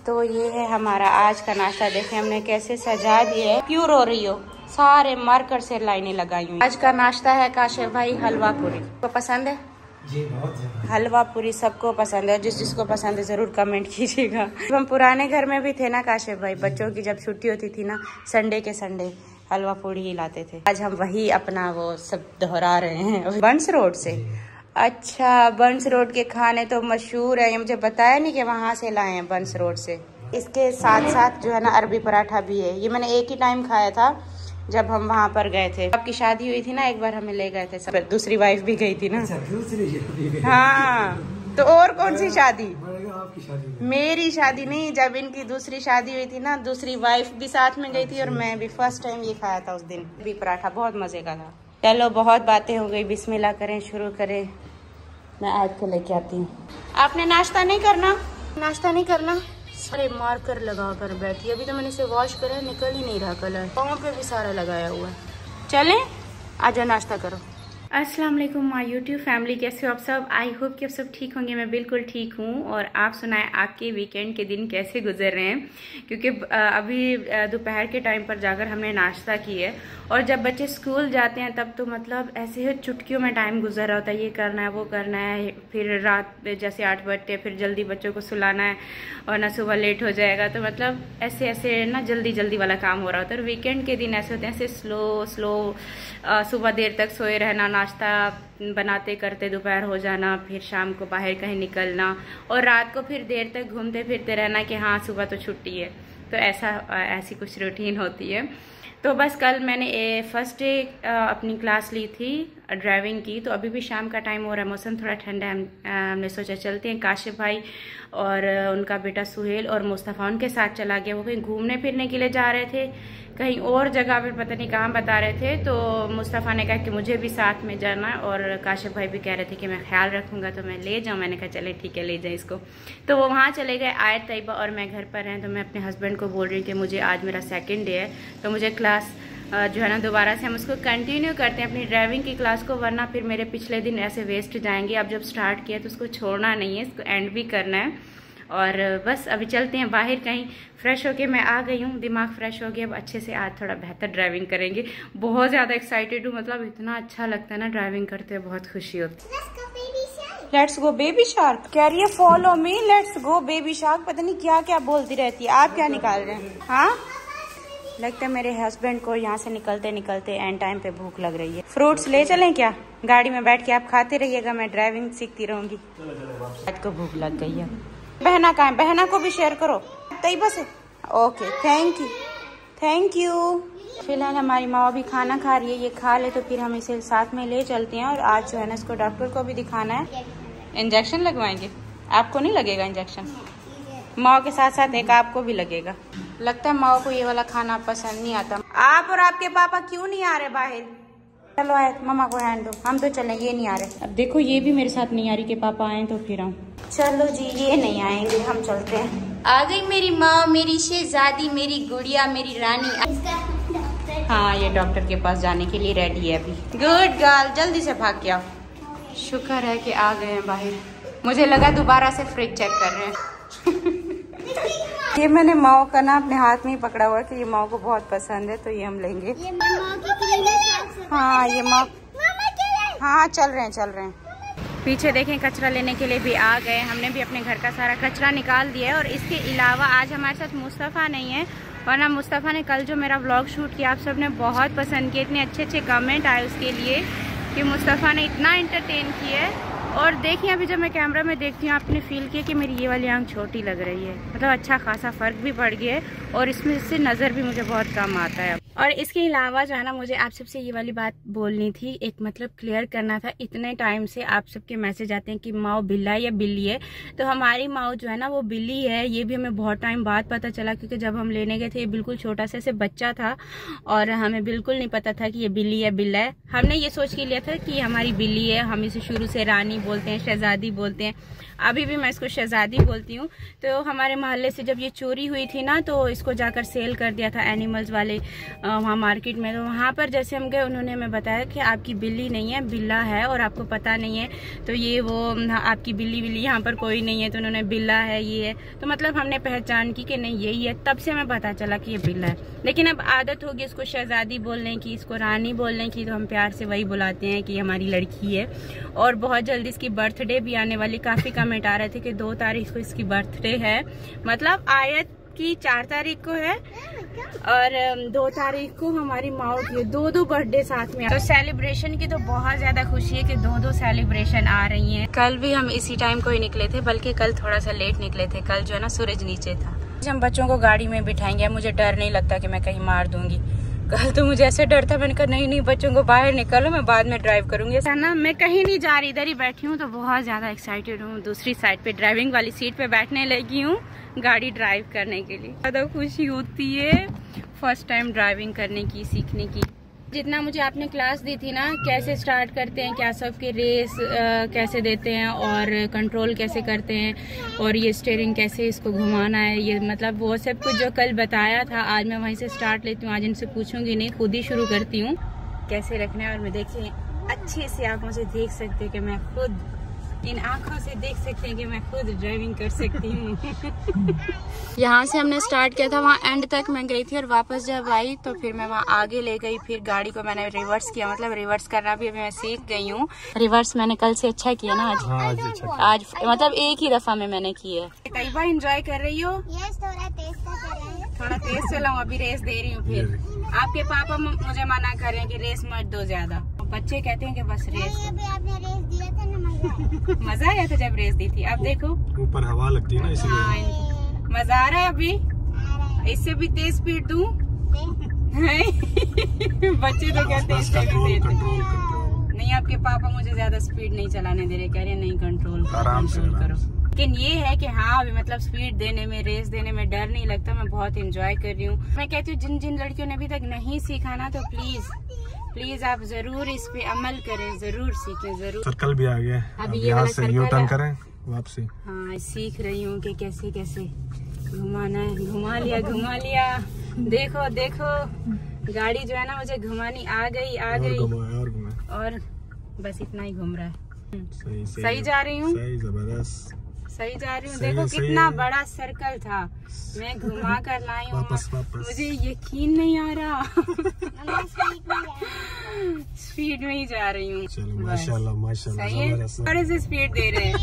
तो ये है हमारा आज का नाश्ता। देखें हमने कैसे सजा दिया है। क्यों रो रही हो? सारे मार्कर से लाइनें लगाई हुई। आज का नाश्ता है काशिफ भाई हलवा पूरी। को पसंद है जी? बहुत हलवा पूरी सबको पसंद है। जिस जिसको पसंद है जरूर कमेंट कीजिएगा। हम पुराने घर में भी थे ना काशिफ भाई, बच्चों की जब छुट्टी होती थी ना, संडे के संडे हलवा पूरी ही लाते थे। आज हम वही अपना वो सब दोहरा रहे हैं बंस रोड से। अच्छा, बंस रोड के खाने तो मशहूर है। ये मुझे बताया नहीं कि वहाँ से लाए हैं बंस रोड से। इसके साथ साथ जो है ना अरबी पराठा भी है। ये मैंने एक ही टाइम खाया था जब हम वहाँ पर गए थे। आपकी शादी हुई थी ना, एक बार हमें ले गए थे सब। दूसरी वाइफ भी गई थी ना। अच्छा, दूसरी? हाँ, तो और कौन सी शादी? आपकी शादी? मेरी शादी नहीं, जब इनकी दूसरी शादी हुई थी ना, दूसरी वाइफ भी साथ में गई थी और मैं भी। फर्स्ट टाइम ये खाया था उस दिन भी पराठा, बहुत मजे का था। चलो बहुत बातें हो गई, बिस्मिल्लाह करें, शुरू करें। मैं आज को लेके आती हूँ। आपने नाश्ता नहीं करना? नाश्ता नहीं करना? सारे मार्कर लगा कर बैठी। अभी तो मैंने इसे वॉश करा, निकल ही नहीं रहा कलर। पाँव पे भी सारा लगाया हुआ है। चलें, आजा नाश्ता करो। अस्सलाम वालेकुम माय यूट्यूब फैमिली, कैसे हो आप सब? आई होप कि आप सब ठीक होंगे। मैं बिल्कुल ठीक हूँ। और आप सुनाएं आपके वीकेंड के दिन कैसे गुजर रहे हैं? क्योंकि अभी दोपहर के टाइम पर जाकर हमने नाश्ता किया है। और जब बच्चे स्कूल जाते हैं तब तो मतलब ऐसे ही चुटकियों में टाइम गुजर रहा होता है। ये करना है, वो करना है, फिर रात जैसे 8 बजते फिर जल्दी बच्चों को सुलाना है और ना सुबह लेट हो जाएगा। तो मतलब ऐसे ऐसे ना जल्दी जल्दी वाला काम हो रहा होता है। और वीकेंड के दिन ऐसे होते हैं, ऐसे स्लो सुबह देर तक सोए रहना, नाश्ता बनाते करते दोपहर हो जाना, फिर शाम को बाहर कहीं निकलना और रात को फिर देर तक घूमते फिरते रहना कि हाँ सुबह तो छुट्टी है। तो ऐसी कुछ रूटीन होती है। तो बस कल मैंने फर्स्ट डे अपनी क्लास ली थी ड्राइविंग की। तो अभी भी शाम का टाइम हो रहा है, मौसम थोड़ा ठंडा है। हमने सोचा चलते हैं। काशिफ भाई और उनका बेटा सुहेल और मुस्तफ़ा उनके साथ चला गया। वो कहीं घूमने फिरने के लिए जा रहे थे, कहीं और जगह पर पता नहीं कहाँ बता रहे थे। तो मुस्तफ़ा ने कहा कि मुझे भी साथ में जाना है और काशिफ भाई भी कह रहे थे कि मैं ख्याल रखूँगा तो मैं ले जाऊँ। मैंने कहा चले ठीक है ले जाए इसको। तो वो वहाँ चले गए, आयत तैयबा और मैं घर पर हैं। तो मैं अपने हस्बैंड को बोल रही हूँ कि मुझे आज मेरा सेकेंड डे है, तो मुझे क्लास जो है ना दोबारा से हम उसको कंटिन्यू करते हैं अपनी ड्राइविंग की क्लास को, वरना फिर मेरे पिछले दिन ऐसे वेस्ट जाएंगे। अब जब स्टार्ट किया तो उसको छोड़ना नहीं है, इसको एंड भी करना है। और बस अभी चलते हैं बाहर कहीं। फ्रेश होके मैं आ गई हूँ, दिमाग फ्रेश हो गया। अब अच्छे से आज थोड़ा बेहतर ड्राइविंग करेंगे। बहुत ज़्यादा एक्साइटेड हूँ, मतलब इतना अच्छा लगता है ना ड्राइविंग करते हुए, बहुत खुशी होती है। Let's go baby shark. कह रही है follow me, let's go baby shark. पता नहीं क्या क्या बोलती रहती है। आप क्या निकाल रहे हैं? हाँ, लगता है मेरे हस्बैंड को यहाँ से निकलते निकलते एंड टाइम पे भूख लग रही है। फ्रूट्स ले चलें क्या? गाड़ी में बैठ के आप खाते रहिएगा, मैं ड्राइविंग सीखती रहूंगी। आज को भूख लग गई है। बहना कहाँ है? बहना को भी शेयर करो। तैयबा से ओके, थैंक यू। फिलहाल हमारी माँ भी खाना खा रही है, ये खा ले तो फिर हम इसे साथ में ले चलते हैं। और आज जो है ना इसको डॉक्टर को भी दिखाना है, इंजेक्शन लगवाएंगे। आपको नहीं लगेगा इंजेक्शन? माँ के साथ साथ एक आपको भी लगेगा। लगता है माँ को ये वाला खाना पसंद नहीं आता। आप और आपके पापा क्यों नहीं आ रहे बाहर? चलो आए, मम्मा को हैंड दो, हम तो चले, ये नहीं आ रहे। अब देखो ये भी मेरे साथ नहीं आ रही कि पापा आए तो फिर आऊँ। चलो जी, ये नहीं आएंगे, हम चलते हैं। आ गई मेरी माँ, मेरी शहजादी, मेरी गुड़िया, मेरी रानी। हाँ, ये डॉक्टर के पास जाने के लिए रेडी है अभी। गुड गर्ल, जल्दी से भाग के आओ। शुक्र है कि आ गए हैं बाहर। मुझे लगा दोबारा से फ्रिज चेक कर रहे हैं। ये मैंने माओ का ना अपने हाथ में ही पकड़ा हुआ है कि ये माओ को बहुत पसंद है, तो ये हम लेंगे। हाँ ये माओ, हाँ चल रहे हैं। पीछे देखें कचरा लेने के लिए भी आ गए। हमने भी अपने घर का सारा कचरा निकाल दिया है। और इसके अलावा आज हमारे साथ मुस्तफ़ा नहीं है, वरना मुस्तफ़ा ने कल जो मेरा व्लॉग शूट किया आप सब ने बहुत पसंद किया। इतने अच्छे अच्छे कमेंट आए उसके लिए कि मुस्तफ़ा ने इतना एंटरटेन किया है। और देखिए अभी जब मैं कैमरा में देखती हूँ आपने फील किया कि मेरी ये वाली आंख छोटी लग रही है। मतलब अच्छा खासा फ़र्क भी पड़ गया है और इसमें से नज़र भी मुझे बहुत कम आता है। और इसके अलावा जो है ना मुझे आप सबसे ये वाली बात बोलनी थी, एक मतलब क्लियर करना था। इतने टाइम से आप सबके मैसेज आते हैं कि माओ बिल्ला है या बिल्ली है। तो हमारी माओ जो है ना वो बिल्ली है। ये भी हमें बहुत टाइम बाद पता चला, क्योंकि जब हम लेने गए थे ये बिल्कुल छोटा सा ऐसे बच्चा था और हमें बिल्कुल नहीं पता था कि ये बिल्ली या बिल्ला है। हमने ये सोच के लिया था कि हमारी बिल्ली है। हम इसे शुरू से रानी बोलते हैं, शहजादी बोलते हैं। अभी भी मैं इसको शहजादी बोलती हूँ। तो हमारे मोहल्ले से जब ये चोरी हुई थी ना, तो इसको जाकर सेल कर दिया था एनिमल्स वाले वहाँ मार्केट में। तो वहाँ पर जैसे हम गए, उन्होंने हमें बताया कि आपकी बिल्ली नहीं है, बिल्ला है और आपको पता नहीं है। तो ये वो आपकी बिल्ली यहाँ पर कोई नहीं है, तो उन्होंने बिल्ला है ये है। तो मतलब हमने पहचान की कि नहीं यही है, तब से हमें पता चला कि ये बिल्ला है। लेकिन अब आदत होगी इसको शहजादी बोलने की, इसको रानी बोलने की, तो हम प्यार से वही बुलाते हैं कि हमारी लड़की है। और बहुत जल्दी इसकी बर्थडे भी आने वाली। काफ़ी कमेंट आ रहे थे कि 2 तारीख को इसकी बर्थडे है, मतलब आयत की 4 तारीख को है और 2 तारीख को हमारी माओ की। 2 बर्थडे साथ में। तो सेलिब्रेशन की तो बहुत ज्यादा खुशी है कि 2 सेलिब्रेशन आ रही हैं। कल भी हम इसी टाइम को ही निकले थे, बल्कि कल थोड़ा सा लेट निकले थे। कल जो है ना सूरज नीचे था। हम बच्चों को गाड़ी में बिठाएंगे। मुझे डर नहीं लगता कि मैं कहीं मार दूंगी। कल तो मुझे ऐसे डर था, मैंने कहा नहीं बच्चों को बाहर निकालो, मैं बाद में ड्राइव करूंगी। है ना, मैं कहीं नहीं जा रही, इधर ही बैठी हूँ। तो बहुत ज्यादा एक्साइटेड हूँ। दूसरी साइड पे ड्राइविंग वाली सीट पे बैठने लगी हूँ गाड़ी ड्राइव करने के लिए। ज्यादा खुशी होती है फर्स्ट टाइम ड्राइविंग करने की, सीखने की। जितना मुझे आपने क्लास दी थी ना, कैसे स्टार्ट करते हैं, क्या सब के रेस कैसे देते हैं और कंट्रोल कैसे करते हैं और ये स्टीयरिंग कैसे इसको घुमाना है, ये मतलब वो सब कुछ जो कल बताया था, आज मैं वहीं से स्टार्ट लेती हूँ। आज इनसे पूछूंगी नहीं, खुद ही शुरू करती हूँ कैसे रखना है। और मैं देखिए अच्छे से आंखों से देख सकते हैं कि मैं खुद, इन आंखों से देख सकते हैं कि मैं खुद ड्राइविंग कर सकती हूँ। यहाँ से हमने स्टार्ट किया था, वहाँ एंड तक मैं गई थी और वापस जब आई तो फिर मैं वहाँ आगे ले गई। फिर गाड़ी को मैंने रिवर्स किया, मतलब रिवर्स करना भी अभी मैं सीख गई हूँ। रिवर्स मैंने कल से अच्छा किया ना आज। हाँ, आज मतलब एक ही दफा में मैंने की है। कई बार एंजॉय कर रही हो? थोड़ा तेज चलाऊं, अभी रेस दे रही हूँ। फिर आपके पापा मुझे मना कर रहे हैं कि रेस मत दो ज्यादा। बच्चे कहते हैं कि बस रेस। आपने रेस दिया था ना, मजा आया था जब रेस दी थी। अब देखो ऊपर हवा लगती है ना, इसलिए। हाँ, मजा आ रहा है। अभी इससे भी तेज स्पीड दूं? बच्चे तो कहते हैं नहीं, आपके पापा मुझे ज्यादा स्पीड नहीं चलाने दे रहे, कह रहे नहीं कंट्रोल करो। लेकिन ये है कि हाँ अभी मतलब स्पीड देने में, रेस देने में डर नहीं लगता। मैं बहुत एंजॉय कर रही हूँ। मैं कहती हूँ जिन लड़कियों ने अभी तक नहीं सीखा ना, तो प्लीज आप जरूर इस पे अमल करें, जरूर सीखें, जरूर। सर्कल भी आ गया, अभी यहाँ से यू टर्न करें वापसी। हाँ, सीख रही हूँ कि कैसे कैसे घुमाना है। घुमा लिया। देखो गाड़ी जो है ना मुझे घुमानी आ गई और बस इतना ही घूम रहा है। सही जा रही हूँ, जबरदस्त सही जा रही हूँ। देखो कितना बड़ा सर्कल था, मैं घुमा कर लाई हूँ। मुझे यकीन नहीं आ रहा। स्पीड में ही जा रही हूँ। माशाल्लाह सही है। बड़े से स्पीड दे रहे हैं।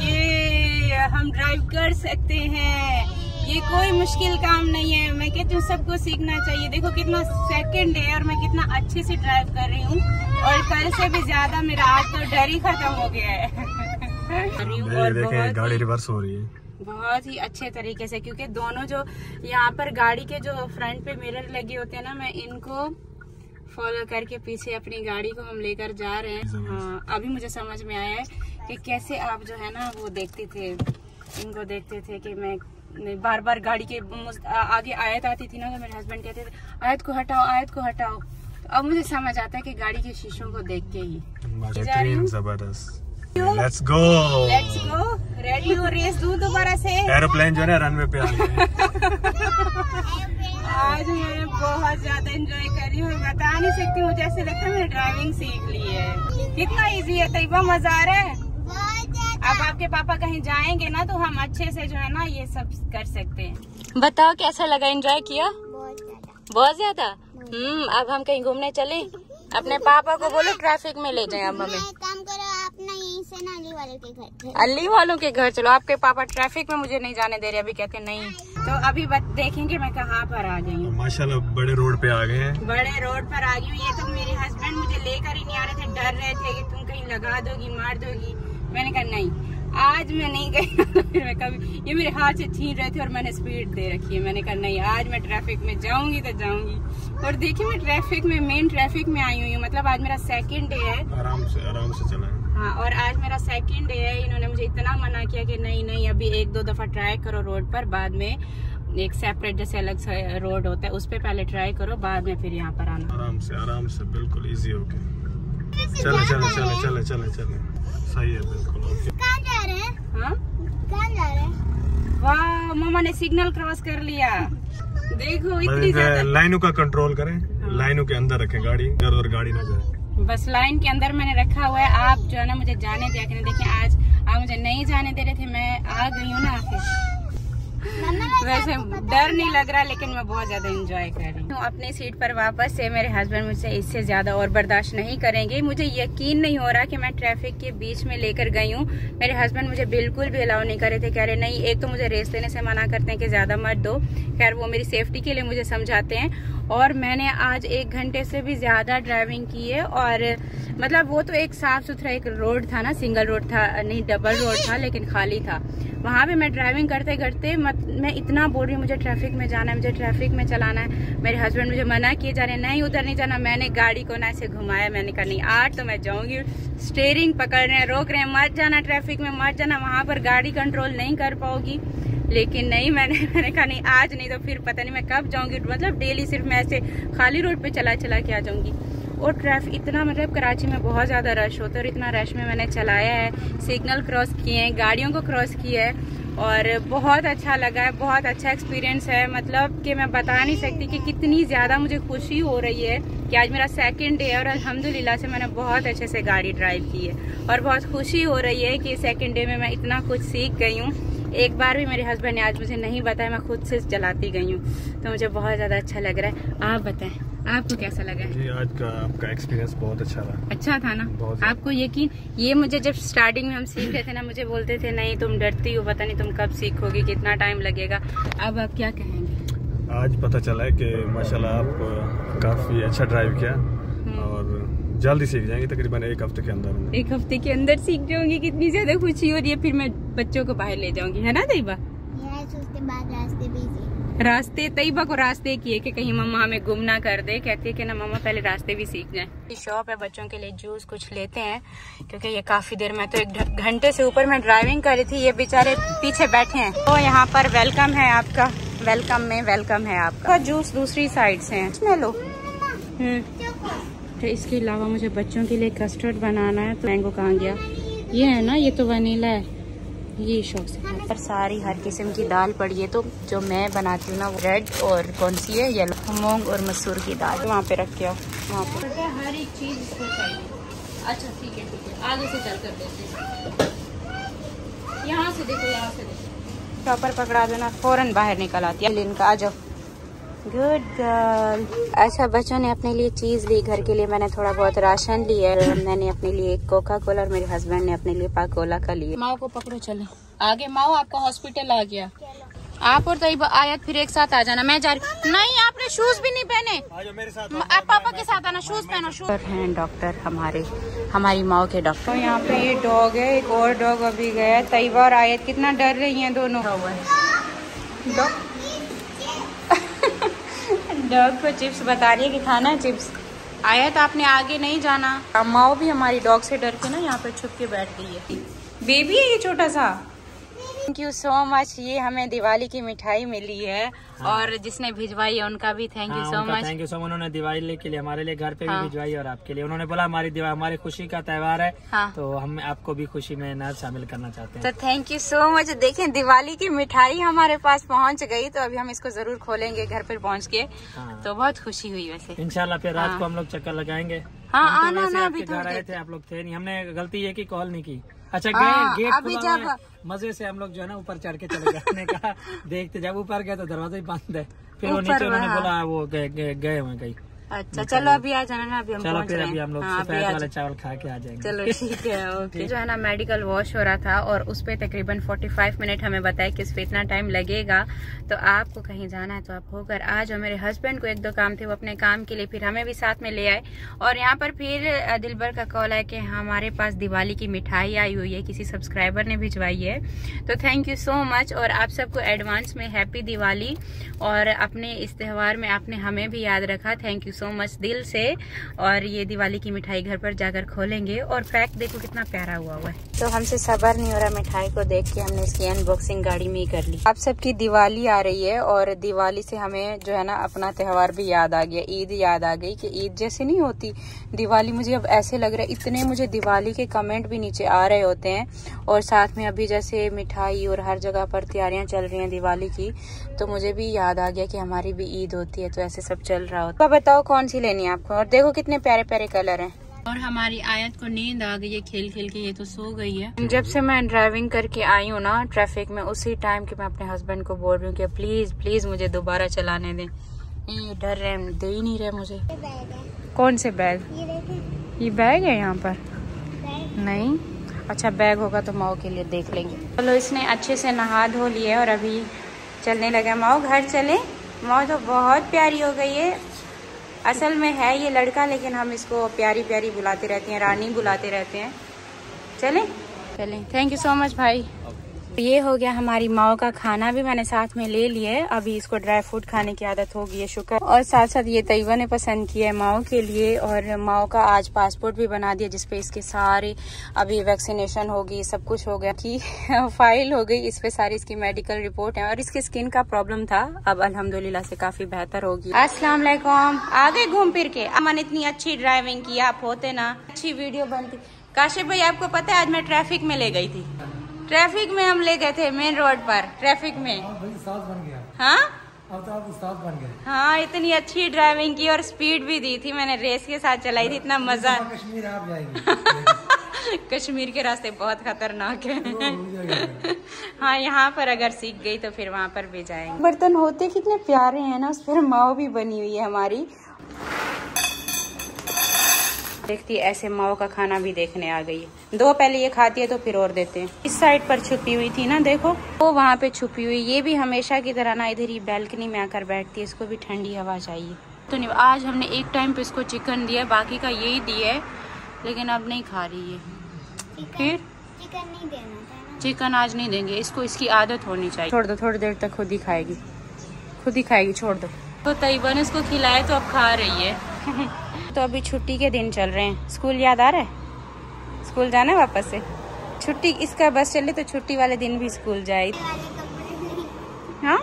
ये हम ड्राइव कर सकते हैं, ये कोई मुश्किल काम नहीं है। मैं कहती हूँ सबको सीखना चाहिए। देखो कितना सेकंड है और मैं कितना अच्छे से ड्राइव कर रही हूँ। और कल से भी ज्यादा मेरा आज तो डर ही खत्म हो गया है। और गाड़ी रिवर्स हो रही है बहुत ही अच्छे तरीके से, क्योंकि दोनों जो यहाँ पर गाड़ी के जो फ्रंट पे मिरर लगे होते हैं ना, मैं इनको फॉलो करके पीछे अपनी गाड़ी को हम लेकर जा रहे हैं। हाँ, अभी मुझे समझ में आया है कि कैसे आप जो है ना वो देखते थे, इनको देखते थे कि मैं बार बार गाड़ी के आगे आयत आती थी ना, तो मेरे हस्बैंड कहते थे आयत को हटाओ। तो अब मुझे समझ आता है कि गाड़ी के शीशों को देख के ही जा रही हूँ। जबरदस्त। Let's go. रेडी हो? रेस दूं दोबारा से? एरोप्लेन जो है ना रनवे पे आ गया। आज मैं बहुत ज्यादा एंजॉय कर रही हूँ, बता नहीं सकती। मुझे ऐसे लगता है मैंने ड्राइविंग सीख ली है। कितना इजी है तैयबा, मजा आ रहा है। अब आपके पापा कहीं जाएंगे ना तो हम अच्छे से जो है ना ये सब कर सकते हैं। बताओ कैसा लगा, एंजॉय किया? बहुत ज्यादा। अब हम कहीं घूमने चले? अपने पापा को बोलो ट्रैफिक में ले जाएं। अब हमें काम करो, अपना यहीं से ना अली वालों के घर चलो। आपके पापा ट्रैफिक में मुझे नहीं जाने दे रहे, अभी कहते नहीं। तो अभी देखेंगे मैं कहाँ पर आ गई हूँ। माशाल्लाह बड़े रोड पे आ गए हैं। बड़े रोड पर आ गई हूँ। ये तो मेरे हस्बैंड मुझे लेकर ही नहीं आ रहे थे, डर रहे थे कि तुम कहीं लगा दोगी, मार दोगी। मैंने कहा नहीं, आज मैं नहीं गई। मैं कभी, ये मेरे हाथ से छीन रहे थे और मैंने स्पीड दे रखी है। मैंने कहा नहीं, आज मैं ट्रैफिक में जाऊंगी तो जाऊंगी। और देखिए मैं ट्रैफिक में, मेन ट्रैफिक में आई हुई हूँ। मतलब आज मेरा सेकंड डे है। आराम से चलाएं। हाँ, और आज मेरा सेकंड डे है। इन्होंने मुझे इतना मना किया कि नहीं अभी 1-2 दफा ट्राई करो रोड पर, बाद में एक सेपरेट जैसे अलग सा रोड होता है उस पे पहले ट्राई करो, बाद में फिर यहाँ पर आना। आराम से बिल्कुल इजी होके। चले सही है बिल्कुल। कहाँ जा रहे हैं? हाँ, कहाँ जा रहे हैं? वाह, मामा ने सिग्नल क्रॉस कर लिया। देखो इतनी ज्यादा लाइनों का कंट्रोल करें, लाइनों के अंदर रखें गाड़ी, इधर उधर गाड़ी ना जाए। बस लाइन के अंदर मैंने रखा हुआ है। आप जो है ना मुझे जाने दिया करें। देखिए आज आप मुझे नहीं जाने दे रहे थे, मैं आ गई हूँ ना फिर। वैसे डर नहीं लग रहा, लेकिन मैं बहुत ज्यादा एंजॉय कर रही हूँ अपनी सीट पर वापस से। मेरे हस्बैंड मुझसे इससे ज्यादा और बर्दाश्त नहीं करेंगे। मुझे यकीन नहीं हो रहा कि मैं ट्रैफिक के बीच में लेकर गई हूँ। मेरे हस्बैंड मुझे बिल्कुल भी अलाउ नहीं कर रहे थे, कह रहे नहीं, एक तो मुझे रेस लेने से मना करते हैं कि ज्यादा मत दो। खैर वो मेरी सेफ्टी के लिए मुझे समझाते हैं। और मैंने आज 1 घंटे से भी ज्यादा ड्राइविंग की है। और मतलब वो तो एक साफ सुथरा एक रोड था ना, सिंगल रोड था, नहीं डबल रोड था, लेकिन खाली था। वहाँ पे मैं ड्राइविंग करते करते मैं इतना बोल रही हूँ मुझे ट्रैफिक में जाना है, मुझे ट्रैफिक में चलाना है। मेरे हस्बैंड मुझे मना किए जा रहे हैं, नहीं उधर नहीं जाना। मैंने गाड़ी को ना ऐसे घुमाया, मैंने कहा नहीं आज तो मैं जाऊंगी। स्टीयरिंग पकड़ रहे हैं, रोक रहे हैं, मत जाना ट्रैफिक में, मत जाना, वहाँ पर गाड़ी कंट्रोल नहीं कर पाओगी। लेकिन नहीं, मैंने कहा नहीं आज नहीं तो फिर पता नहीं मैं कब जाऊंगी। मतलब डेली सिर्फ मैं ऐसे खाली रोड पे चला के आ जाऊंगी। और ट्रैफिक इतना, मतलब कराची में बहुत ज़्यादा रश होता है और इतना रश में मैंने चलाया है, सिग्नल क्रॉस किए हैं, गाड़ियों को क्रॉस किया है और बहुत अच्छा लगा है, बहुत अच्छा एक्सपीरियंस है। मतलब कि मैं बता नहीं सकती कि कितनी ज़्यादा मुझे खुशी हो रही है कि आज मेरा 2nd डे है और अल्हम्दुलिल्लाह से मैंने बहुत अच्छे से गाड़ी ड्राइव की है। और बहुत खुशी हो रही है कि 2nd डे में मैं इतना कुछ सीख गई हूँ। एक बार भी मेरे हस्बैंड ने आज मुझे नहीं बताया, मैं खुद से चलाती गई हूँ, तो मुझे बहुत ज़्यादा अच्छा लग रहा है। आप बताएं आपको कैसा लगा है? जी आज का आपका एक्सपीरियंस बहुत अच्छा रहा। अच्छा था ना? आपको यकीन, ये मुझे जब स्टार्टिंग में हम सीख रहे थे ना, मुझे बोलते थे नहीं तुम डरती हो, पता नहीं तुम कब सीखोगी, कितना टाइम लगेगा। अब आप क्या कहेंगे? आज पता चला है कि माशाल्लाह आप काफी अच्छा ड्राइव किया और जल्दी सीख जाएंगे, तकरीबन 1 हफ्ते के अंदर। 1 हफ्ते के अंदर सीख जाऊंगी, कितनी ज्यादा खुशी हो रही है। फिर मैं बच्चों को बाहर ले जाऊंगी, है ना तैयबा? उसके बाद रास्ते तैयबा को रास्ते की है कि कहीं मम्मा हमें गुम ना कर दे। कहती है कि ना मम्मा पहले रास्ते भी सीख जाएं। शॉप है, बच्चों के लिए जूस कुछ लेते हैं क्योंकि ये काफी देर में तो 1 घंटे से ऊपर मैं ड्राइविंग कर रही थी। ये बेचारे पीछे बैठे हैं। तो यहाँ पर वेलकम है आपका, वेलकम में वेलकम है आपका। जूस दूसरी साइड से है, इसमें लो। तो इसके अलावा मुझे बच्चों के लिए कस्टर्ड बनाना है। तो मैंगो कहाँ गया? ये है ना, ये तो वनीला है, ये शौक से। पर सारी हर किस्म की दाल पड़ी है। तो जो मैं बनाती हूँ ना वो रेड और कौन सी है, येलो, मूंग और मसूर की दाल। वहाँ पे रख के आओ, वहाँ पे हर एक चीज इसको चाहिए। अच्छा ठीक है ठीक है, आगे से चल कर देते, यहाँ से देखो, यहाँ से देखो, प्रॉपर पकड़ा दो ना, फौरन बाहर निकल आती है। इनका आ जाओ, गुड गर्ल। अच्छा बच्चों ने अपने लिए चीज ली, घर के लिए मैंने थोड़ा बहुत राशन लिया है। मैंने अपने लिए कोका कोला और मेरे हस्बैंड ने अपने लिए पाकोला का लिया। माओ को पकड़ो, चलो आगे। माओ आपका हॉस्पिटल आ गया। आप और तैयबा आयत फिर एक साथ आ जाना। मैं जा रही नहीं, आपने शूज भी नहीं पहने। मेरे साथ आप पापा के साथ आना, शूज पहनो। शूज हैं डॉक्टर हमारी माओ के डॉक्टर। तो यहाँ पे ये डॉग है, एक और डॉग अभी गया। तैयबा और आयत कितना डर रही हैं दोनों। डॉग को चिप्स बता रही है कि खाना है चिप्स। आयत आपने आगे नहीं जाना। माओ भी हमारी डॉग से डर के ना यहाँ पे छुप के बैठ गई है। बेबी है ये छोटा सा। Thank you so much. ये हमें दिवाली की मिठाई मिली है। हाँ। और जिसने भिजवाई है उनका भी thank you so much. Thank you so much. उन्होंने दिवाली के लिए हमारे लिए घर पे भी भिजवाई और आपके लिए। उन्होंने बोला हमारी खुशी का त्योहार है। हाँ। तो हम आपको भी खुशी में ना शामिल करना चाहते हैं। तो थैंक यू सो मच। देखें दिवाली की मिठाई हमारे पास पहुंच गई, तो अभी हम इसको जरूर खोलेंगे घर पर पहुँच के। हाँ। तो बहुत खुशी हुई वैसे। इंशाल्लाह फिर रात को हम लोग चक्कर लगाएंगे। हाँ आना ना, अभी घर आए थे, आप लोग थे नहीं। हमने गलती ये की कॉल नहीं की। अच्छा गेट अभी जब मजे से हम लोग जो है ना ऊपर चढ़ के चले गए। हमने कहा देखते, जब ऊपर गए तो दरवाजा ही बंद है। फिर वो नीचे उन्होंने बोला वो गए हुए कहीं। अच्छा चलो अभी आ जाना ना, अभी हम चलो फिर अभी हम लोग सफेद वाले चावल खा के आ जाएंगे। चलो ठीक है ओके। जो है ना मेडिकल वॉश हो रहा था और उस पे तकरीबन 45 मिनट हमें बताया कि उस पे इतना टाइम लगेगा। तो आपको कहीं जाना है तो आप होकर आ जाओ। मेरे हस्बैंड को 1-2 काम थे, वो अपने काम के लिए फिर हमें भी साथ में ले आए। और यहाँ पर फिर दिलबर का कॉल है कि हमारे पास दिवाली की मिठाई आई हुई है, किसी सब्सक्राइबर ने भिजवाई है। तो थैंक यू सो मच। और आप सबको एडवांस में हैप्पी दिवाली। और अपने इस त्योहार में आपने हमें भी याद रखा, थैंक यू सो मच दिल से। और ये दिवाली की मिठाई घर पर जाकर खोलेंगे और पैक देखो कितना प्यारा हुआ है। तो हमसे सब्र नहीं हो रहा मिठाई को देख के, हमने इसकी अनबॉक्सिंग गाड़ी में ही कर ली। आप सबकी दिवाली आ रही है और दिवाली से हमें जो है ना अपना त्योहार भी याद आ गया, ईद याद आ गई कि ईद जैसे नहीं होती दिवाली। मुझे अब ऐसे लग रहा है, इतने मुझे दिवाली के कमेंट भी नीचे आ रहे होते हैं और साथ में अभी जैसे मिठाई और हर जगह पर तैयारियां चल रही हैं दिवाली की, तो मुझे भी याद आ गया कि हमारी भी ईद होती है, तो ऐसे सब चल रहा होता है। बताओ कौन सी लेनी है आपको? और देखो कितने प्यारे प्यारे कलर हैं। और हमारी आयत को नींद आ गई है खेल खेल के, ये तो सो गई है। जब से मैं ड्राइविंग करके आई हूँ ना ट्रैफिक में, उसी टाइम के मैं अपने हस्बैंड को बोल रही हूँ कि प्लीज प्लीज मुझे दोबारा चलाने दें। ये डर रहे, दे ही नहीं रहे मुझे। कौन से बैग? ये बैग है यहाँ पर? नहीं, अच्छा बैग होगा तो माओ के लिए देख लेंगे। चलो इसने अच्छे से नहा धो लिया और अभी चलने लगा। माओ घर चले। माओ तो बहुत प्यारी हो गई है। असल में है ये लड़का, लेकिन हम इसको प्यारी प्यारी बुलाते रहते हैं, रानी बुलाते रहते हैं। चलें चलें। थैंक यू सो मच भाई। ये हो गया हमारी माओ का खाना भी मैंने साथ में ले लिया है। अभी इसको ड्राई फ्रूट खाने की आदत होगी है, शुक्र। और साथ साथ ये तैयबा ने पसंद किया है माओ के लिए, और माओ का आज पासपोर्ट भी बना दिया जिसपे इसके सारे अभी वैक्सीनेशन होगी, सब कुछ हो गया की फाइल हो गई, इस पे सारी इसकी मेडिकल रिपोर्ट है। और इसके स्किन का प्रॉब्लम था, अब अल्हम्दुलिल्लाह से काफी बेहतर होगी। अस्सलाम वालेकुम। आगे घूम फिर के अमन इतनी अच्छी ड्राइविंग की, आप होते ना अच्छी वीडियो बनती। काशिफ भाई आपको पता है आज मैं ट्रैफिक में ले गई थी, ट्रैफिक में हम ले गए थे मेन रोड पर ट्रैफिक में। बन गया। हाँ अब तो आप उस्ताद बन गए। हाँ, इतनी अच्छी ड्राइविंग की और स्पीड भी दी थी मैंने, रेस के साथ चलाई थी, इतना मजा। कश्मीर आप जाएंगे। कश्मीर के रास्ते बहुत खतरनाक है। हाँ, यहाँ पर अगर सीख गई तो फिर वहाँ पर भी जाएंगे। बर्तन होते कितने प्यारे हैं ना, उस पर माओ भी बनी हुई है हमारी। देखती ऐसे माओ का खाना भी देखने आ गई है। दो पहले ये खाती है तो फिर और देते हैं। इस साइड पर छुपी हुई थी ना, देखो वो वहाँ पे छुपी हुई। ये भी हमेशा की तरह ना इधर ही बैल्कनी में आकर बैठती है, इसको भी ठंडी हवा चाहिए। तो नहीं, आज हमने एक टाइम पे इसको चिकन दिया, बाकी का यही दिया है, लेकिन अब नहीं खा रही है। फिर चिकन नहीं देना था। चिकन आज नहीं देंगे इसको, इसकी आदत होनी चाहिए। छोड़ दो, थोड़ी देर तक खुद ही खाएगी, खुद ही खाएगी, छोड़ दो। तो तैयबा ने इसको खिलाया तो अब खा रही है। तो अभी छुट्टी के दिन चल रहे हैं, स्कूल याद आ रहा है? स्कूल जाना है वापस से? छुट्टी इसका बस चले तो छुट्टी वाले दिन भी स्कूल जाए। हाँ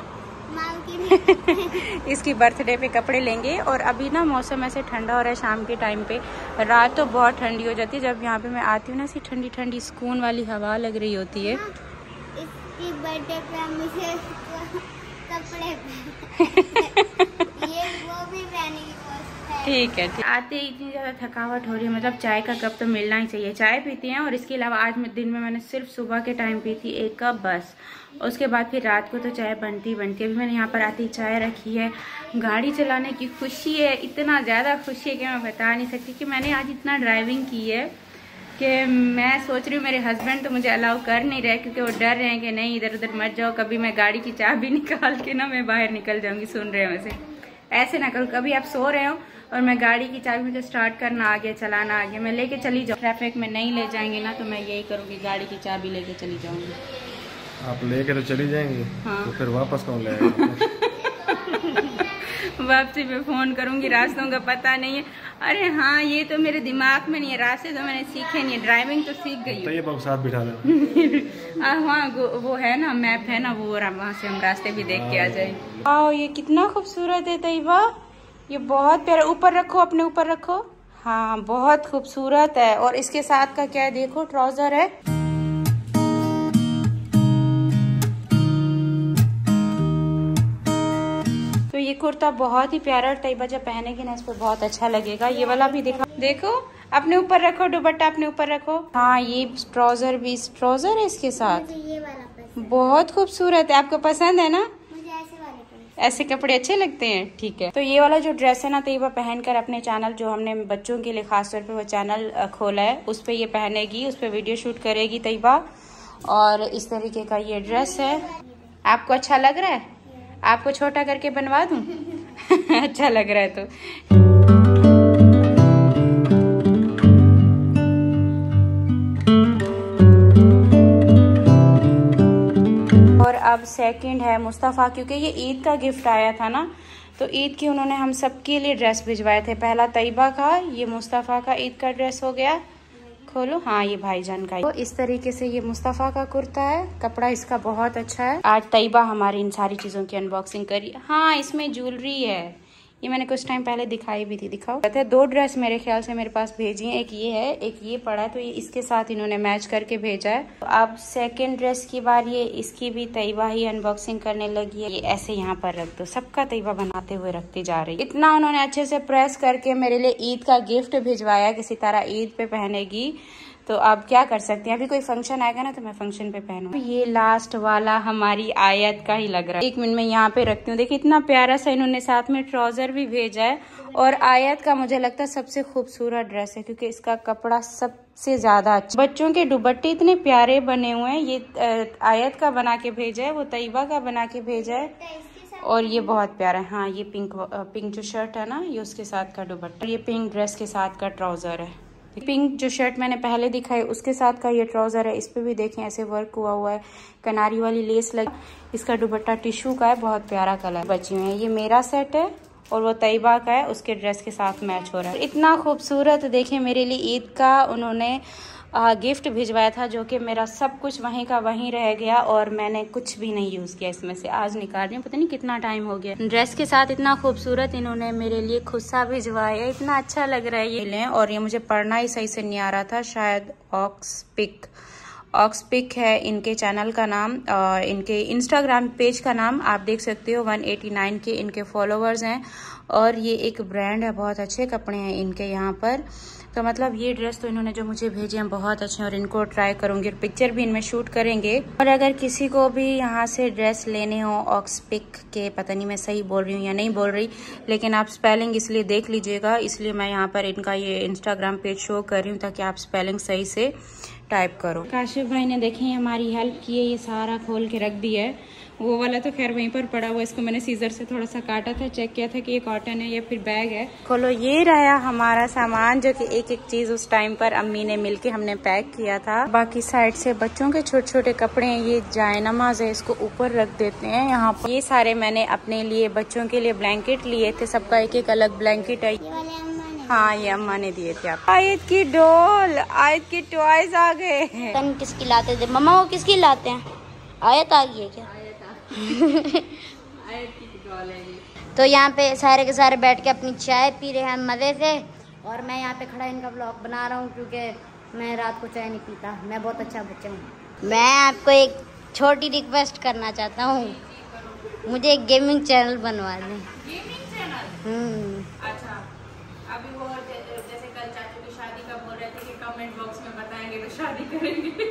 इसकी बर्थडे पे कपड़े लेंगे। और अभी ना मौसम ऐसे ठंडा हो रहा है, शाम के टाइम पे रात तो बहुत ठंडी हो जाती है। जब यहाँ पे मैं आती हूँ ना, ऐसी ठंडी ठंडी सुकून वाली हवा लग रही होती है। इसकी बर्थडे पे मुझे कपड़े ये वो भी पहने की कोशिश है। ठीक है, आते ही इतनी ज़्यादा थकावट हो रही है, मतलब चाय का कप तो मिलना ही चाहिए। चाय पीते हैं, और इसके अलावा आज दिन में मैंने सिर्फ सुबह के टाइम पी थी 1 कप बस। उसके बाद फिर रात को तो चाय बनती बनती है। अभी मैंने यहाँ पर आती चाय रखी है। गाड़ी चलाने की खुशी है, इतना ज़्यादा खुशी है कि मैं बता नहीं सकती कि मैंने आज इतना ड्राइविंग की है कि मैं सोच रही हूँ मेरे हस्बैंड तो मुझे अलाउ कर नहीं रहे, क्योंकि वो डर रहे हैं कि नहीं इधर उधर मत जाओ, कभी मैं गाड़ी की चाबी निकाल के ना मैं बाहर निकल जाऊंगी। सुन रहे हैं वैसे, ऐसे ना करो, कभी आप सो रहे हो और मैं गाड़ी की चाबी मुझे स्टार्ट करना आ गया, चलाना आ गया, मैं लेके चली जाऊँ। ट्रैफिक में नहीं ले जाएंगे ना, तो मैं यही करूँगी, गाड़ी की चाबी लेके चली जाऊंगी। आप लेके तो चली जाएंगी। हाँ। तो फिर वापस कौन लाएगा? वापसी पे फोन करूंगी, रास्तों का पता नहीं है। अरे हाँ, ये तो मेरे दिमाग में नहीं है, रास्ते तो मैंने सीखे नहीं है, ड्राइविंग तो सीख गई तो ये साथ बिठा देना। हाँ, वो है ना, मैप है ना, वो वहाँ से हम रास्ते भी देख के आ जाएंगे। आओ, ये कितना खूबसूरत है तैयबा, ये बहुत प्यारा। ऊपर रखो, अपने ऊपर रखो। हाँ, बहुत खूबसूरत है। और इसके साथ का क्या है, देखो ट्राउजर है। तो ये कुर्ता बहुत ही प्यारा, तैयबा जब पहनेगी ना इस पर बहुत अच्छा लगेगा। ये वाला भी दिखा, देखो अपने ऊपर रखो, दुपट्टा अपने ऊपर रखो। हाँ, ये ट्राउजर भी ट्राउजर है इसके साथ, ये वाला बहुत खूबसूरत है। आपको पसंद है ना? मुझे ऐसे वाले ऐसे कपड़े अच्छे लगते हैं, ठीक है। तो ये वाला जो ड्रेस है ना, तैयबा पहनकर अपने चैनल, जो हमने बच्चों के लिए खास तौर पे वो चैनल खोला है, उस पे ये पहनेगी, उस पे वीडियो शूट करेगी तैयबा। और इस तरीके का ये ड्रेस है। आपको अच्छा लग रहा है? आपको छोटा करके बनवा दूं? अच्छा लग रहा है तो। और अब सेकंड है मुस्तफ़ा, क्योंकि ये ईद का गिफ्ट आया था ना, तो ईद की उन्होंने हम सबके लिए ड्रेस भिजवाए थे। पहला तैयबा का, ये मुस्तफ़ा का ईद का ड्रेस हो गया। खोलो, हाँ ये भाईजान का। तो इस तरीके से ये मुस्तफ़ा का कुर्ता है, कपड़ा इसका बहुत अच्छा है। आज तैयबा हमारी इन सारी चीज़ों की अनबॉक्सिंग करी। हाँ इसमें ज्वेलरी है, ये मैंने कुछ टाइम पहले दिखाई भी थी, दिखाओ। कहते हैं 2 ड्रेस मेरे ख्याल से मेरे पास भेजी हैं, एक ये है एक ये पड़ा है, तो ये इसके साथ इन्होंने मैच करके भेजा है। तो अब सेकंड ड्रेस की बारी है, इसकी भी तैयबा ही अनबॉक्सिंग करने लगी है। ये ऐसे यहाँ पर रख दो, सबका तैयबा बनाते हुए रखती जा रही है। इतना उन्होंने अच्छे से प्रेस करके मेरे लिए ईद का गिफ्ट भिजवाया, किसी तरह ईद पे पहनेगी। तो अब क्या कर सकते हैं, अभी कोई फंक्शन आएगा ना तो मैं फंक्शन पे पहनूं। ये लास्ट वाला हमारी आयत का ही लग रहा है, 1 मिनट में यहाँ पे रखती हूँ। देखिए इतना प्यारा सा इन्होंने साथ में ट्राउजर भी भेजा है। और आयत का मुझे लगता है सबसे खूबसूरत ड्रेस है, क्योंकि इसका कपड़ा सबसे ज्यादा अच्छा। बच्चों के दुपट्टे इतने प्यारे बने हुए हैं। ये आयत का बना के भेजा है, वो तैयबा का बना के भेजा है, और ये बहुत प्यारा है। हाँ ये पिंक जो शर्ट है ना, ये उसके साथ का दुपट्टा, ये पिंक ड्रेस के साथ का ट्राउजर है। पिंक जो शर्ट मैंने पहले दिखाई उसके साथ का ये ट्राउजर है। इस पे भी देखें ऐसे वर्क हुआ हुआ है, कनारी वाली लेस लगी। इसका दुपट्टा टिश्यू का है, बहुत प्यारा कलर बची हुई है। ये मेरा सेट है और वो तैयबा का है, उसके ड्रेस के साथ मैच हो रहा है। इतना खूबसूरत देखें, मेरे लिए ईद का उन्होंने गिफ्ट भिजवाया था, जो कि मेरा सब कुछ वहीं का वहीं रह गया और मैंने कुछ भी नहीं यूज़ किया इसमें से। आज निकाल रही हूँ, पता नहीं कितना टाइम हो गया। ड्रेस के साथ इतना खूबसूरत इन्होंने मेरे लिए खुस्सा भिजवाया, इतना अच्छा लग रहा है ये। और ये मुझे पढ़ना ही सही से नहीं आ रहा था, शायद ऑक्सपिक है इनके चैनल का नाम, इनके इंस्टाग्राम पेज का नाम आप देख सकते हो। 189 के इनके फॉलोवर्स हैं, और ये एक ब्रांड है, बहुत अच्छे कपड़े हैं इनके यहाँ पर। तो मतलब ये ड्रेस तो इन्होंने जो मुझे भेजे हैं बहुत अच्छे हैं, और इनको ट्राई करूंगी और पिक्चर भी इनमें शूट करेंगे। और अगर किसी को भी यहाँ से ड्रेस लेने हो ऑक्सपिक के, पता नहीं मैं सही बोल रही हूँ या नहीं बोल रही, लेकिन आप स्पेलिंग इसलिए देख लीजिएगा, इसलिए मैं यहाँ पर इनका ये इंस्टाग्राम पेज शो कर रही हूँ ताकि आप स्पेलिंग सही से टाइप करो। काशिफ भाई ने देखें हमारी हेल्प की है, ये सारा खोल के रख दिया है। वो वाला तो खैर वहीं पर पड़ा हुआ, इसको मैंने सीजर से थोड़ा सा काटा था, चेक किया था कि ये कॉटन है या फिर बैग है। खोलो, ये रहा हमारा सामान, जो कि एक एक चीज उस टाइम पर अम्मी ने मिलके हमने पैक किया था। बाकी साइड से बच्चों के छोटे छोटे कपड़े हैं, ये जायनमाज है, इसको ऊपर रख देते हैं यहाँ पर। ये सारे मैंने अपने लिए बच्चों के लिए ब्लैंकेट लिए थे, सबका एक एक अलग ब्लैंकेट है। हाँ ये अम्मा ने दिए थे। आप आयत की डॉल, आयत की टॉयज आ गए हैं। किसकी लाते थे मम्मा, वो किसकी लाते हैं? आयत आ गई है क्या? तो यहाँ पे सारे के सारे बैठ के अपनी चाय पी रहे हैं मज़े से, और मैं यहाँ पे खड़ा इनका व्लॉग बना रहा हूँ, क्योंकि मैं रात को चाय नहीं पीता। मैं बहुत अच्छा बच्चा हूँ। मैं आपको एक छोटी रिक्वेस्ट करना चाहता हूँ, मुझे एक गेमिंग चैनल बनवा दें। Gaming channel? अच्छा, अभी वो जैसे कल चाचू की शादी का बोल रहे थे कि कमेंट बॉक्स में बताएंगे तो शादी करेंगे।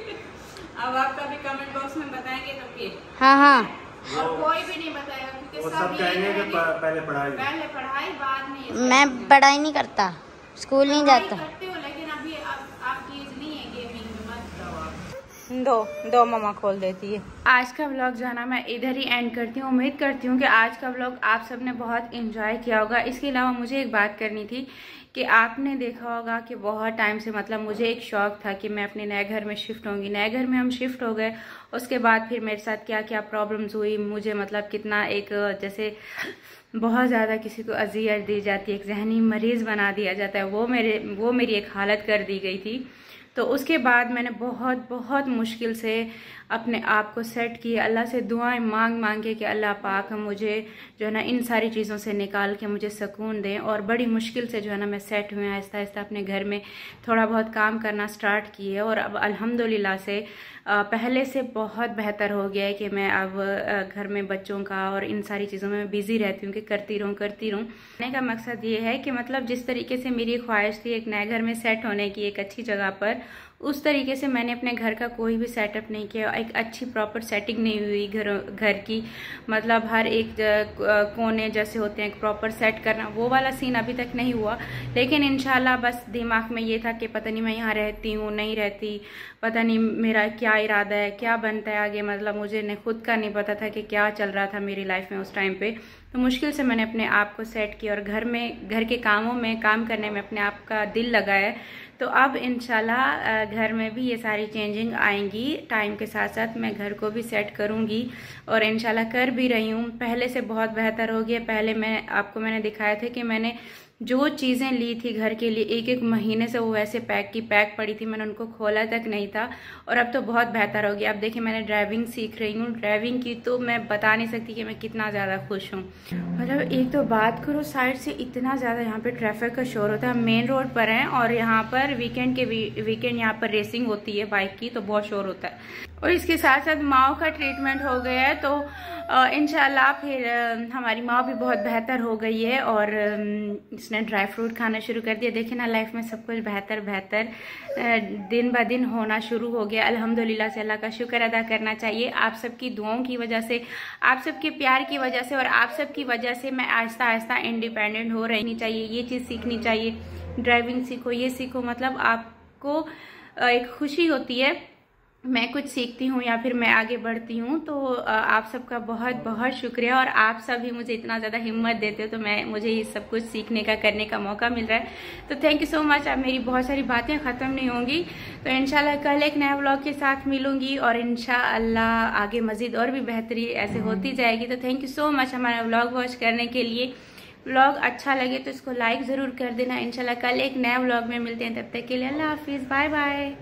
अब आपका भी कमेंट बॉक्स में बताएंगे तो फिर? हाँ। और कोई भी नहीं बताएगा, क्योंकि सब कहेंगे कि पहले पढ़ाई बाद में। मैं पढ़ाई नहीं करता, स्कूल नहीं जाता। करते हो, लेकिन अभी आपकी एज नहीं है गेमिंग में, मत दो मम्मा खोल देती है। आज का व्लॉग जो है ना मैं इधर ही एंड करती हूँ। उम्मीद करती हूँ कि आज का व्लॉग आप सबने बहुत एंजॉय किया होगा। इसके अलावा मुझे एक बात करनी थी कि आपने देखा होगा कि बहुत टाइम से मतलब मुझे एक शौक था कि मैं अपने नए घर में शिफ्ट होंगी। नए घर में हम शिफ्ट हो गए, उसके बाद फिर मेरे साथ क्या क्या प्रॉब्लम्स हुई, मुझे मतलब कितना एक जैसे बहुत ज़्यादा किसी को अजियत दी जाती है, एक जहनी मरीज़ बना दिया जाता है, वो मेरी एक हालत कर दी गई थी। तो उसके बाद मैंने बहुत मुश्किल से अपने आप को सेट किया, अल्लाह से दुआएं मांग के कि अल्लाह पाक मुझे जो है ना इन सारी चीज़ों से निकाल के मुझे सुकून दें। और बड़ी मुश्किल से जो है ना मैं सेट हुई, आहिस्ता आहिस्ता अपने घर में थोड़ा बहुत काम करना स्टार्ट किए, और अब अल्हम्दुलिल्लाह से पहले से बहुत बेहतर हो गया है कि मैं अब घर में बच्चों का और इन सारी चीज़ों में बिज़ी रहती हूँ कि करती रहूँ। कहने का मकसद ये है कि मतलब जिस तरीके से मेरी ख्वाहिश थी एक नए घर में सेट होने की, एक अच्छी जगह पर, उस तरीके से मैंने अपने घर का कोई भी सेटअप नहीं किया। एक अच्छी प्रॉपर सेटिंग नहीं हुई घर की, मतलब हर एक कोने जैसे होते हैं प्रॉपर सेट करना, वो वाला सीन अभी तक नहीं हुआ। लेकिन इंशाल्लाह बस दिमाग में ये था कि पता नहीं मैं यहाँ रहती हूँ नहीं रहती, पता नहीं मेरा क्या इरादा है, क्या बनता है आगे, मतलब मुझे खुद का नहीं पता था कि क्या चल रहा था मेरी लाइफ में उस टाइम पे। तो मुश्किल से मैंने अपने आप को सेट किया और घर के कामों में काम करने में अपने आप का दिल लगाया। तो अब इंशाल्लाह घर में भी ये सारी चेंजिंग आएंगी। टाइम के साथ साथ मैं घर को भी सेट करूँगी और इंशाल्लाह कर भी रही हूँ। पहले से बहुत बेहतर हो गया। पहले मैंने दिखाया था कि मैंने जो चीज़ें ली थी घर के लिए 1-1 महीने से वो वैसे पैक पड़ी थी, मैंने उनको खोला तक नहीं था। और अब तो बहुत बेहतर हो गया। अब देखिए मैंने ड्राइविंग सीख रही हूँ। ड्राइविंग की तो मैं बता नहीं सकती कि मैं कितना ज़्यादा खुश हूँ। मतलब एक तो बात करो, साइड से इतना ज़्यादा यहाँ पे ट्रैफिक का शोर होता है। मेन रोड पर हैं और यहाँ पर वीकेंड यहाँ पर रेसिंग होती है बाइक की, तो बहुत शोर होता है। और इसके साथ साथ माओ का ट्रीटमेंट हो गया है, तो इंशाल्लाह फिर हमारी माँ भी बहुत बेहतर हो गई है और इसने ड्राई फ्रूट खाना शुरू कर दिया। देखिए ना, लाइफ में सब कुछ बेहतर दिन ब दिन होना शुरू हो गया। अल्हम्दुलिल्लाह से, अल्लाह का शुक्र अदा करना चाहिए। आप सबकी दुआओं की वजह से, आप सबके प्यार की वजह से और आप सबकी वजह से मैं आहिस्ता आहिस्ता इंडिपेंडेंट हो रहनी चाहिए। ये चीज़ सीखनी चाहिए, ड्राइविंग सीखो, ये सीखो, मतलब आपको एक खुशी होती है मैं कुछ सीखती हूँ या फिर मैं आगे बढ़ती हूँ। तो आप सबका बहुत बहुत शुक्रिया और आप सभी मुझे इतना ज़्यादा हिम्मत देते हो, तो मुझे ये सब कुछ सीखने का, करने का मौका मिल रहा है। तो थैंक यू सो मच। अब मेरी बहुत सारी बातें ख़त्म नहीं होंगी, तो इंशाल्लाह कल एक नया व्लॉग के साथ मिलूंगी और इंशाल्लाह आगे मज़ीद और भी बेहतरी ऐसे होती जाएगी। तो थैंक यू सो मच हमारा व्लॉग वॉच करने के लिए। व्लॉग अच्छा लगे तो इसको लाइक ज़रूर कर देना। इंशाल्लाह कल एक नया व्लॉग में मिलते हैं, तब तक के लिए अल्लाह हाफिज़, बाय बाय।